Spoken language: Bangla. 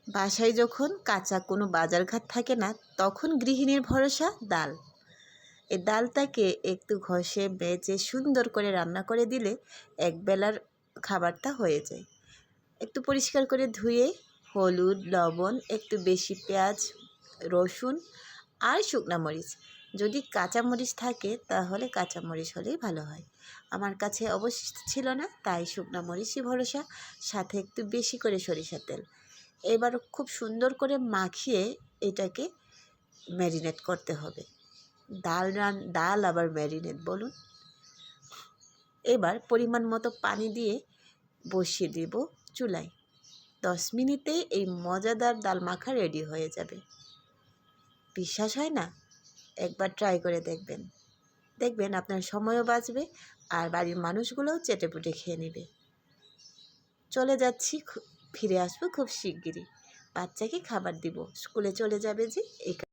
বাসায় যখন কাঁচা কোনো বাজারঘাট থাকে না, তখন গৃহিণীর ভরসা ডাল। এই ডালটাকে একটু ঘষে বেঁচে সুন্দর করে রান্না করে দিলে একবেলার খাবারটা হয়ে যায়। একটু পরিষ্কার করে ধুয়ে হলুদ, লবণ, একটু বেশি পেঁয়াজ, রসুন আর শুকনা মরিচ, যদি কাঁচামরিচ থাকে তাহলে কাঁচামরিচ হলেই ভালো হয়। আমার কাছে অবশিষ্ট ছিল না, তাই শুকনা মরিচই ভরসা, সাথে একটু বেশি করে সরিষার তেল। এবার খুব সুন্দর করে মাখিয়ে এটাকে ম্যারিনেট করতে হবে। ডাল আবার ম্যারিনেট বলুন। এবার পরিমাণ মতো পানি দিয়ে বসিয়ে দেব চুলায়। 10 মিনিটেই এই মজাদার ডাল মাখা রেডি হয়ে যাবে। বিশ্বাস হয় না? একবার ট্রাই করে দেখবেন। দেখবেন আপনার সময়ও বাঁচবে আর বাড়ির মানুষগুলোও চেটেপুটে খেয়ে নেবে। চলে যাচ্ছি, ফিরে আসবো খুব শিগগিরই। বাচ্চাকে খাবার দিব, স্কুলে চলে যাবে যে এই